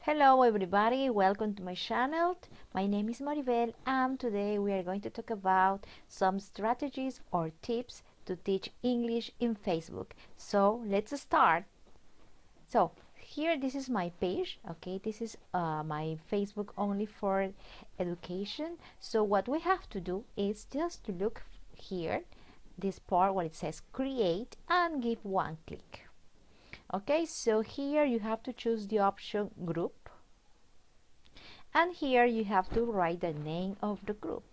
Hello everybody, welcome to my channel. My name is Maribel and today we are going to talk about some strategies or tips to teach English in Facebook. So let's start. So here this is my page, okay, this is my Facebook only for education. So what we have to do is just to look here, this part where it says create and give one click. Okay, so here you have to choose the option group, and here you have to write the name of the group.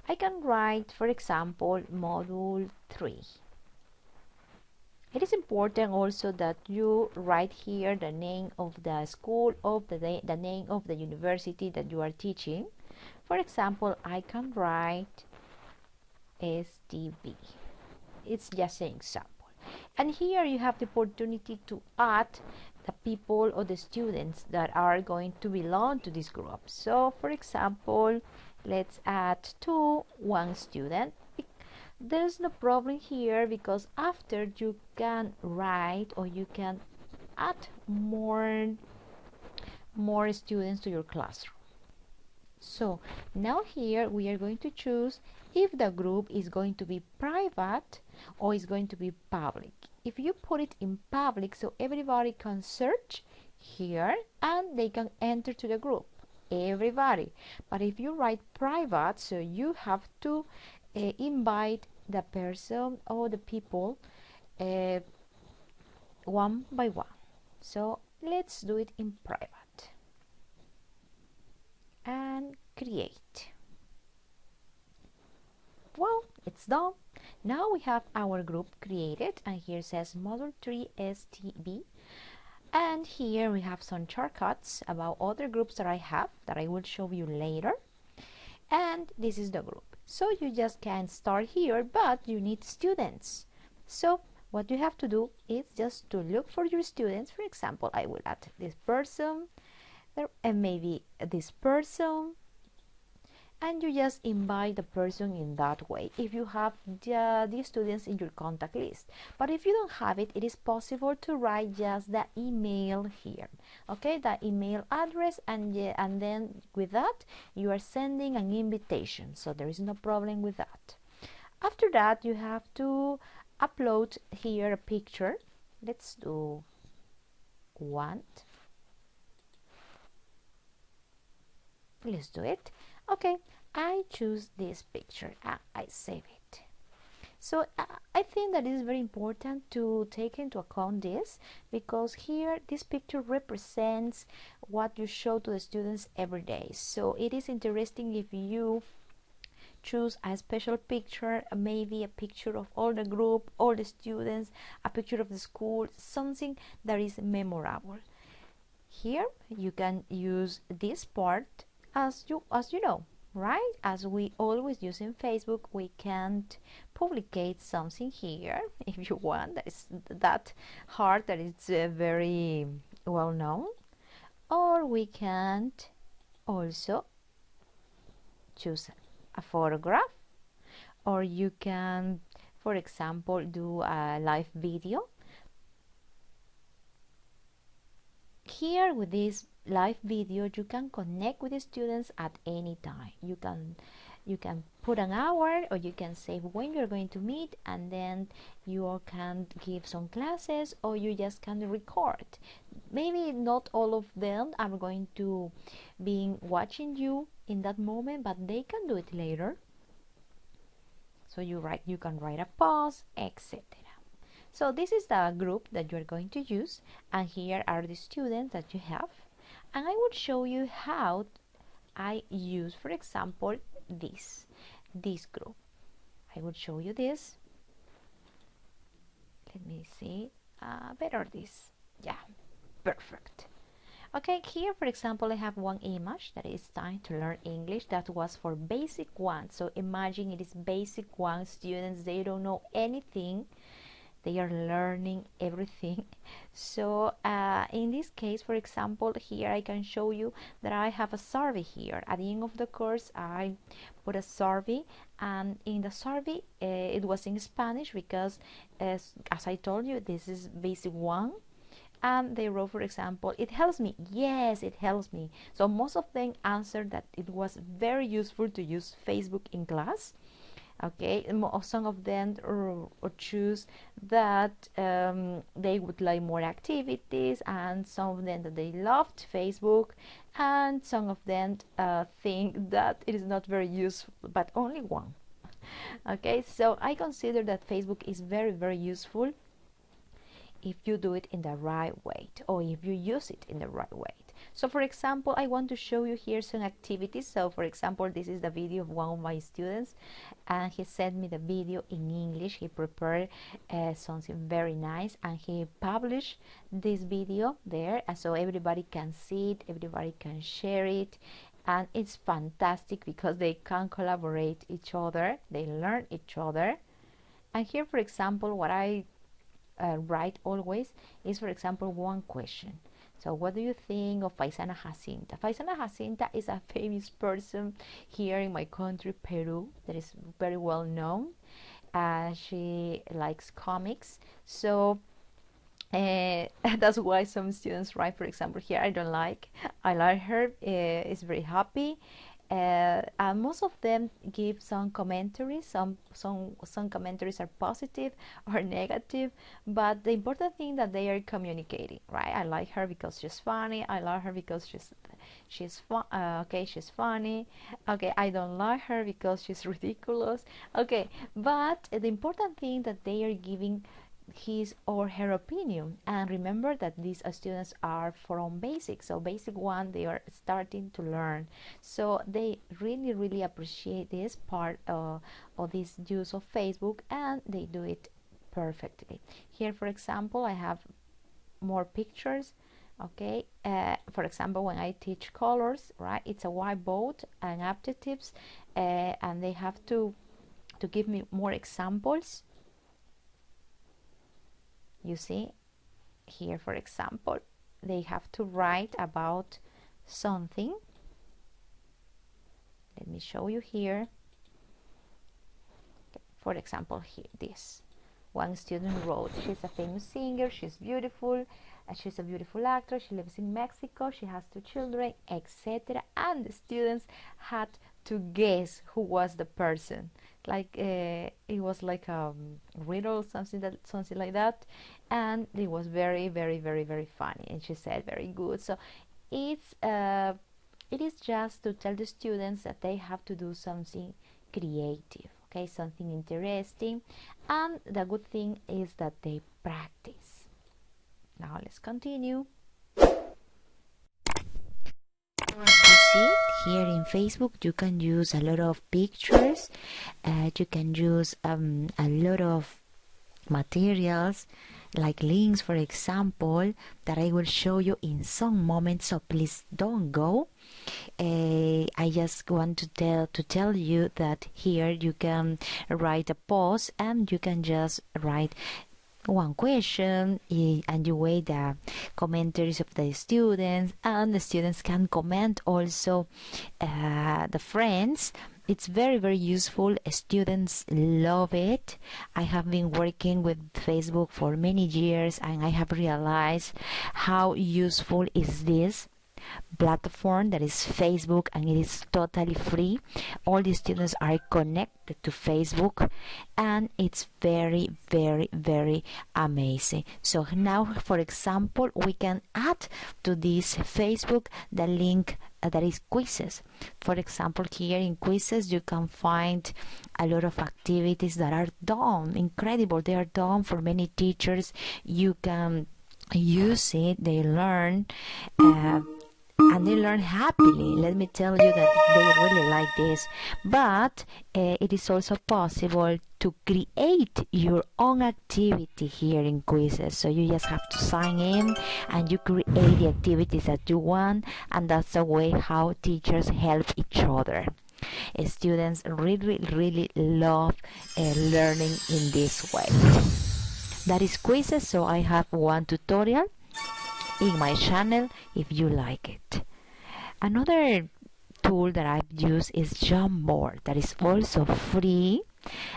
I can write, for example, module 3. It is important also that you write here the name of the school, of the name of the university that you are teaching. For example, I can write STB. It's just an example. And here you have the opportunity to add the people or the students that are going to belong to this group. So for example, let's add one student. There's no problem here because after you can write or you can add more students to your classroom. So now here we are going to choose if the group is going to be private or is going to be public. If you put it in public, so everybody can search here and they can enter to the group, everybody. But if you write private, so you have to invite the person or the people one by one. So let's do it in private and create. Well, it's done. Now we have our group created, and here says module 3 STB, and here we have some shortcuts about other groups that I have that I will show you later. And this is the group, so you just can start here, but you need students. So what you have to do is just to look for your students. For example, I will add this person and maybe this person, and you just invite the person in that way if you have the students in your contact list. But if you don't have it, it is possible to write just the email here, okay, the email address, and then with that you are sending an invitation, so there is no problem with that. After that, you have to upload here a picture. Let's do one. Let's do it. Okay, I choose this picture and I save it. So I think that it is very important to take into account this, because here this picture represents what you show to the students every day. So it is interesting if you choose a special picture, maybe a picture of all the group, all the students, a picture of the school, something that is memorable. Here you can use this part as you know, right? As we always use in Facebook, we can't publicate something here if you want. That is that hard, that it's very well known. Or we can't also choose a photograph, or you can, for example, do a live video. Here with this live video, you can connect with the students at any time. You can put an hour, or you can say when you're going to meet, and then you can give some classes, or you just can record. Maybe not all of them are going to be watching you in that moment, but they can do it later. So you can write a post, etc. So this is the group that you are going to use, and here are the students that you have. And I will show you how I use, for example, this group. I will show you this. Let me see, better this. Yeah, perfect. Okay, here, for example, I have one image that is time to learn English. That was for basic 1. So imagine it is basic 1 students. They don't know anything. They are learning everything. So in this case, for example, here I can show you that I have a survey here. At the end of the course, I put a survey, and in the survey it was in Spanish because as I told you, this is basic 1, and they wrote, for example, it helps me. Yes, it helps me. So most of them answered that it was very useful to use Facebook in class. Okay, some of them or choose that they would like more activities, and some of them that they loved Facebook, and some of them think that it is not very useful, but only one. Okay, so I consider that Facebook is very, very useful if you do it in the right way, or if you use it in the right way. So for example, I want to show you here some activities. So for example, this is the video of one of my students, and he sent me the video in English. He prepared something very nice, and he published this video there, and so everybody can see it, everybody can share it, and it's fantastic because they can collaborate each other, they learn each other. And here, for example, what I write always is, for example, one question. So what do you think of Paisana Jacinta? Paisana Jacinta is a famous person here in my country, Peru, that is very well known. She likes comics, so that's why some students write, for example, here, I like her, is very happy. And most of them give some commentaries. Some commentaries are positive or negative, but the important thing that they are communicating, right? I like her because she's funny. I love her because she's funny. Okay, I don't like her because she's ridiculous. Okay, but the important thing that they are giving his or her opinion. And remember that these students are from basic, so basic one, they are starting to learn, so they really appreciate this part of this use of Facebook, and they do it perfectly. Here, for example, I have more pictures. Okay, for example, when I teach colors, right, it's a whiteboard and adjectives, and they have to give me more examples. You see here, for example, they have to write about something. Let me show you here. Okay. For example, here, this one student wrote, she's a famous singer, she's beautiful, she's a beautiful actor, she lives in Mexico, she has 2 children, etc. And the students had to guess who was the person. Like it was like a riddle, something like that, and it was very funny. And she said, very good. So it is just to tell the students that they have to do something creative, okay, something interesting, and the good thing is that they practice. Now let's continue. As you see here in Facebook, you can use a lot of pictures, you can use a lot of materials, like links, for example, that I will show you in some moments, so please don't go. I just want to tell you that here you can write a post, and you can just write one question, and you wait the commentaries of the students, and the students can comment also the friends. It's very useful. Students love it. I have been working with Facebook for many years, and I have realized how useful is this platform that is Facebook, and it is totally free. All the students are connected to Facebook, and it's very amazing. So now, for example, we can add to this Facebook the link that is quizzes. For example, here in quizzes you can find a lot of activities that are done, incredible, they are done for many teachers. You can use it, they learn, and they learn happily. Let me tell you that they really like this. But it is also possible to create your own activity here in quizzes. So you just have to sign in, and you create the activities that you want, and that's the way how teachers help each other. Students really love learning in this way. That is quizzes, so I have one tutorial in my channel if you like it. Another tool that I've used is Jamboard, that is also free.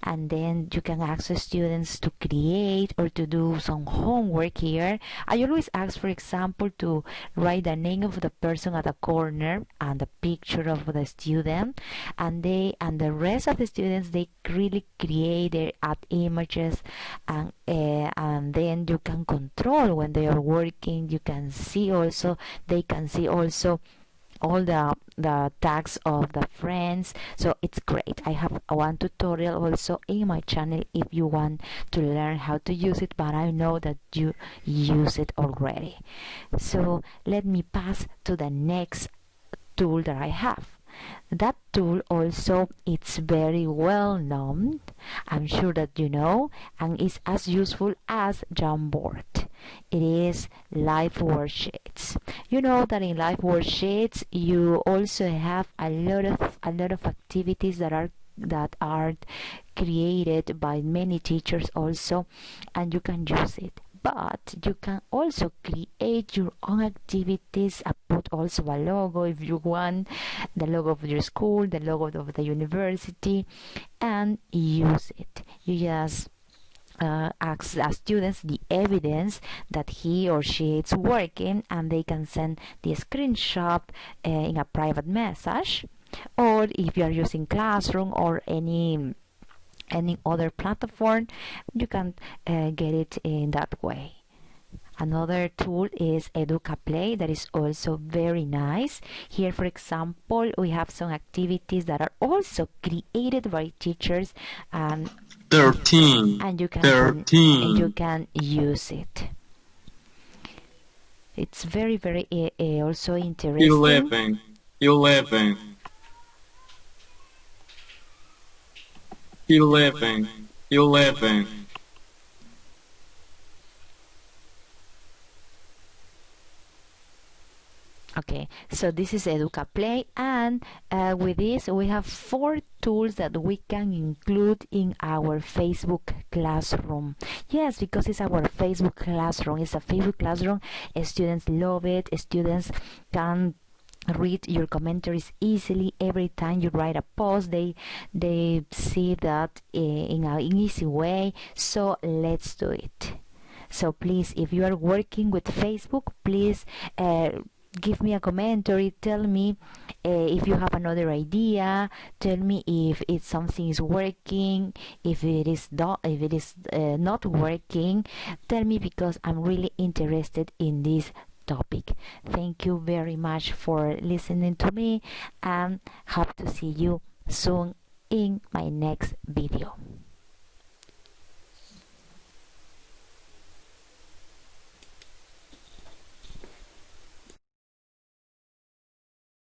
and then you can ask the students to create or to do some homework here. I always ask, for example, to write the name of the person at the corner and the picture of the student, and the rest of the students, they really create their add images, and then you can control when they are working. You can see also, they can see also all the tags of the friends. So it's great. I have one tutorial also in my channel if you want to learn how to use it, but I know that you use it already. So let me pass to the next tool that I have. That tool also, it's very well known, I'm sure that you know, and is as useful as Jamboard. It is live worksheets. You know that in live worksheets you also have a lot of activities that are created by many teachers also, and you can use it. But you can also create your own activities and put also a logo if you want, the logo of your school, the logo of the university, and use it. You just ask the students the evidence that he or she is working, and they can send the screenshot in a private message, or if you are using Classroom or any other platform, you can get it in that way. Another tool is Educa Play, that is also very nice. Here, for example, we have some activities that are also created by teachers, 13 and you can 13 and you can use it. It's very also interesting. 11 11 11 11 Okay, so this is Educa Play, and with this we have 4 tools that we can include in our Facebook classroom. Yes, because it's our Facebook classroom. It's a Facebook classroom. Students love it. Students can read your commentaries easily. Every time you write a post, they see that in an easy way. So let's do it. So please, if you are working with Facebook, please give me a commentary. Tell me if you have another idea. Tell me if it's something is working, if it is not working. Tell me, because I'm really interested in this topic. Thank you very much for listening to me, and hope to see you soon in my next video.